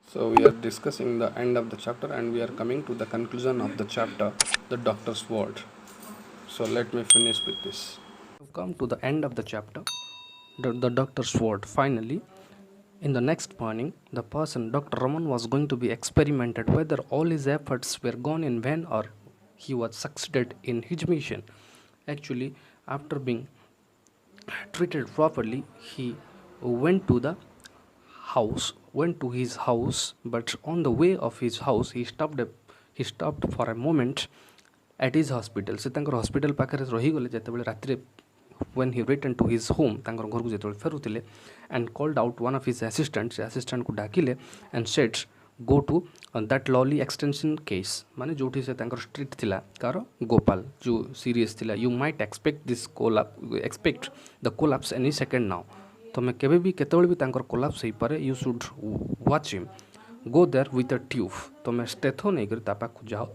So we are discussing the end of the chapter and we are coming to the conclusion of the chapter, the doctor's word. So let me finish with this. We've come to the end of the chapter, the doctor's word. Finally, in the next morning, the person, Dr. Raman, was going to be experimented whether all his efforts were gone in vain or he was succeeded in his mission. Actually, after being treated properly, he went to his house, but on the way of his house, he stopped for a moment at his hospital. Se ତାଙ୍କର hospital ପାଖରେ ରହିଗଲେ ଯେତେବେଳେ ରାତିରେ when he returned to his home ତାଙ୍କର ଘରକୁ ଯେତେବେଳେ ଫେରୁଥିଲେ and called out one of his assistants, ସେ ଆସିଷ୍ଟାଣ୍ଟକୁ ଡାକିଲେ and said go to that lolly extension case, ମାନେ ଯେଉଁଠି ସେ ତାଙ୍କର ଷ୍ଟ୍ରିଟ୍ ଥିଲା କାର ଗୋପାଲ ଯେଉଁ ସିରିୟସ୍ ଥିଲା, you might expect the collapse any second now, ତମେ କେବେ ବି କେତେବେଳେ ବି ତାଙ୍କର କୋଲାପ୍ସ ହେଇପାରେ, you should watch him, go there with a tube, ତମେ ଷ୍ଟେଥୋ ନେଇକରି ତା ପାଖକୁ ଯାଅ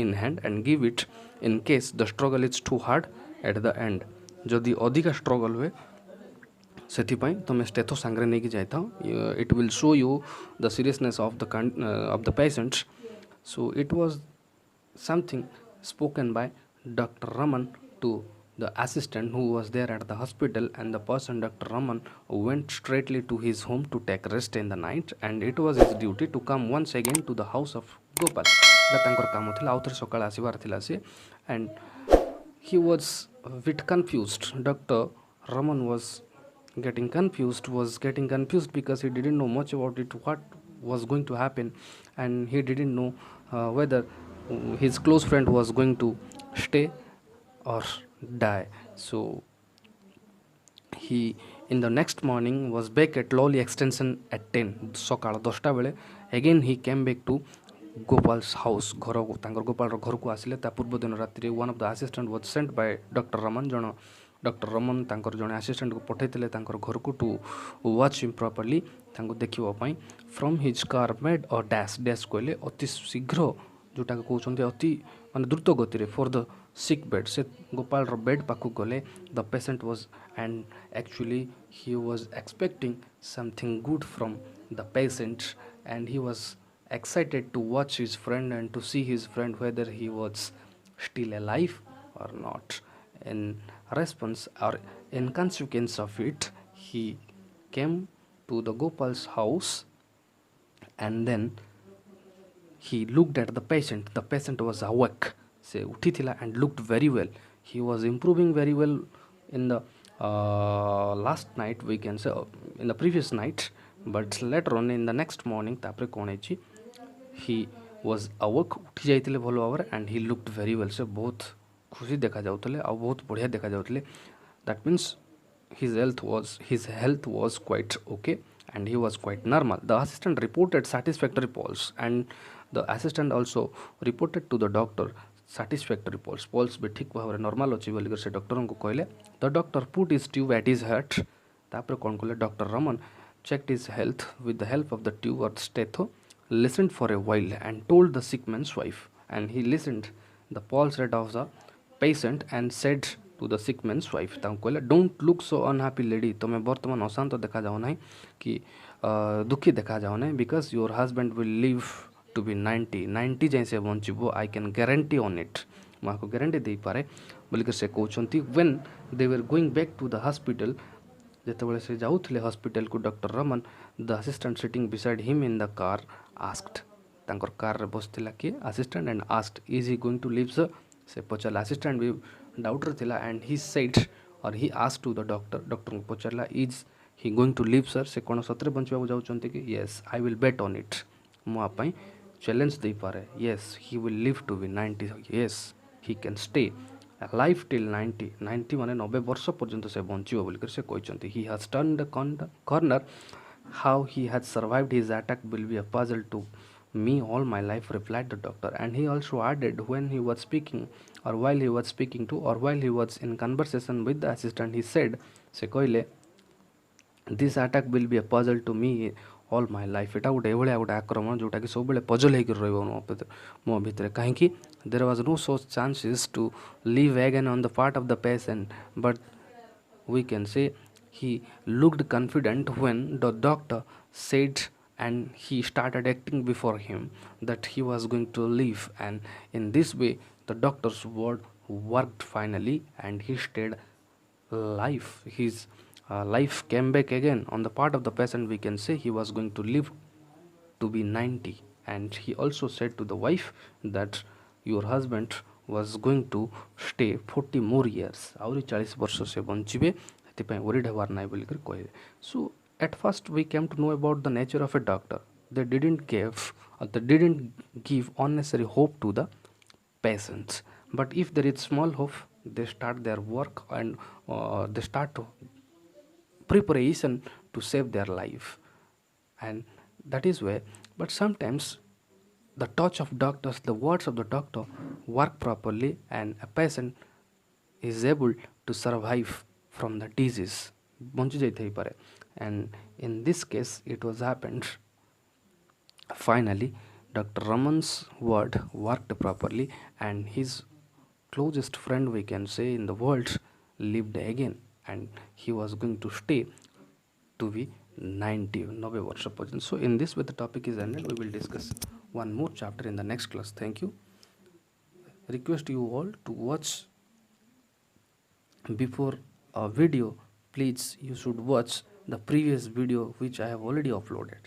in hand and give it in case the struggle is too hard at the end, ଯଦି ଅଧିକା ଷ୍ଟ୍ରଗଲ୍ ହୁଏ ସେଥିପାଇଁ ତୁମେ ଷ୍ଟେଥୋ ସାଙ୍ଗରେ ନେଇକି ଯାଇଥାଅ, it will show you the seriousness of the patient. So it was something spoken by Dr. Raman to the assistant who was there at the hospital, and the person, Dr. Raman, went straightly to his home to take rest in the night, and it was his duty to come once again to the house of Gopal. ତାଙ୍କର କାମ ଥିଲା ଆଉ ଥରେ ସକାଳେ ଆସିବାର ଥିଲା ସେ, and he was a bit confused. Dr. Raman was getting confused because he didn't know much about it, what was going to happen, and he didn't know whether his close friend was going to stay or die. So he in the next morning was back at Lolly extension at 10 ସକାଳ 10ଟା ବେଳେ again he came back to Gopal's house, ଘରକୁ ତାଙ୍କର ଗୋପାଳର ଘରକୁ ଆସିଲେ. ତା ପୂର୍ବ ଦିନ ରାତିରେ one of the assistant was sent by Dr. Raman, doctor Raman ତାଙ୍କର ଜଣେ ଆସିଷ୍ଟାଣ୍ଟକୁ ପଠାଇଥିଲେ ତାଙ୍କର ଘରକୁ ଟୁ ୱାଚ୍ ହିମ୍ ପ୍ରପରଲି, ତାଙ୍କୁ ଦେଖିବା ପାଇଁ. ଫ୍ରମ୍ ହିଜ୍ କାର୍ ମେଡ୍ ଅ ଡ୍ୟାସ୍ କହିଲେ ଅତି ଶୀଘ୍ର, ଯେଉଁଟାକୁ କହୁଛନ୍ତି ଅତି ମାନେ ଦ୍ରୁତ ଗତିରେ ଫର୍ ଦ ସିକ୍ ବେଡ୍, ସେ ଗୋପାଳର ବେଡ୍ ପାଖକୁ ଗଲେ. The patient was and actually he was expecting something good from the patient, and he was excited to watch his friend and to see his friend whether he was still alive or not. In response or in consequence of it, he came to the Gopal's house and then he looked at the patient. The patient was awake, se uthithila and looked very well. He was improving very well in the last night, we can say in the previous night, but later on in the next morning tapre kon hechi, he was awake, ଉଠି ଯାଇଥିଲେ ଭଲ ଭାବରେ, and he looked very well. ସେ ବହୁତ ଖୁସି ଦେଖାଯାଉଥିଲେ ଆଉ ବହୁତ ବଢ଼ିଆ ଦେଖାଯାଉଥିଲେ. That means his health was quite okay and he was quite normal. The assistant reported satisfactory pulse and the assistant also reported to the doctor satisfactory pulse. Pulse ବି ଠିକ୍ ଭାବରେ normal ଅଛି ବୋଲିକରି ସେ ଡକ୍ଟରଙ୍କୁ କହିଲେ. The doctor put his tube at his heart. ତାପରେ କ'ଣ କଲେ, doctor Raman checked his health with the help of the tube or stethoscope, listened for a while and told the sick man's wife, and he listened the pulse rate of the patient and said to the sick man's wife, ତାଙ୍କୁ କହିଲେ don't look so unhappy lady, ତମେ ବର୍ତ୍ତମାନ ଅଶାନ୍ତ ଦେଖାଯାଉ ନାହିଁ କି ଦୁଃଖୀ ଦେଖାଯାଉ ନାହିଁ, because your husband will live to be 90 ଯାଏଁ ସେ ବଞ୍ଚିବ, I can guarantee on it, ମୁଁ ଆକୁ ଗ୍ୟାରେଣ୍ଟି ଦେଇପାରେ ବୋଲିକରି ସେ କହୁଛନ୍ତି. when they were going back to the hospital, ଯେତେବେଳେ ସେ ଯାଉଥିଲେ ହସ୍ପିଟାଲକୁ, doctor Raman, the assistant sitting beside him in the car asked, ତାଙ୍କର କାର୍ରେ ବସିଥିଲା କିଏ, assistant, and asked is he going to live sir, ସେ ପଚାରିଲା, ଆସିଷ୍ଟାଣ୍ଟ ବି ଡାଉଟ୍ରେ ଥିଲା, and he said or he ask to the doctor, ଡକ୍ଟରଙ୍କୁ ପଚାରିଲା is he going to live sir, ସେ କ'ଣ ସତରେ ବଞ୍ଚିବାକୁ ଯାଉଛନ୍ତି କି, yes I will bet on it, ମୁଁ ଆ ପାଇଁ ଚ୍ୟାଲେଞ୍ଜ ଦେଇପାରେ, yes he will live to be 90, yes he can stay life till 90 ମାନେ 90 ବର୍ଷ ପର୍ଯ୍ୟନ୍ତ ସେ ବଞ୍ଚିବ ବୋଲିକରି ସେ କହିଛନ୍ତି. He has turn the corner, how he has survived his attack will be a puzzle to me all my life, replied the doctor. And he also added, when he was speaking or while he was speaking to or while he was in conversation with the assistant, he said, se କହିଲେ, this attack will be a puzzle to me all my life, ଏଇଟା ଗୋଟେ ଏଭଳିଆ ଗୋଟେ ଆକ୍ରମଣ ଯେଉଁଟାକି ସବୁବେଳେ puzzle ହେଇକି ରହିବ ମୋ ଭିତରେ, କାହିଁକି there was no such chances to live again on the part of the patient, but we can say he looked confident when the doctor said and he started acting before him that he was going to live, and in this way the doctor's word worked finally, and he stayed life. His life came back again. On the part of the patient, we can say he was going to live to be 90, and he also said to the wife that your husband was going to stay 40 more years, ଆହୁରି 40 ବର୍ଷ ସେ ବଞ୍ଚିବେ, ସେଥିପାଇଁ worried ହେବାର ନାହିଁ ବୋଲିକରି କହିଲେ. So at first we came to know about the nature of a doctor. They didn't give unnecessary hope to the patients, but if there is small hope, they start their work, and they start preparation to save their life. And that is where, but sometimes the touch of doctors, the words of the doctor work properly, and a patient is able to survive from the disease, ବଞ୍ଚି ଯାଇଥାଇପାରେ. And in this case it was happened. Finally Dr. Raman's word worked properly, and his closest friend, we can say, in the world lived again, and he was going to stay to be 90 ବର୍ଷ ପର୍ଯ୍ୟନ୍ତ. So in this way the topic is ended. We will discuss one more chapter in the next class. Thank you. Request you all to watch before a video. Please, you should watch the previous video which I have already uploaded.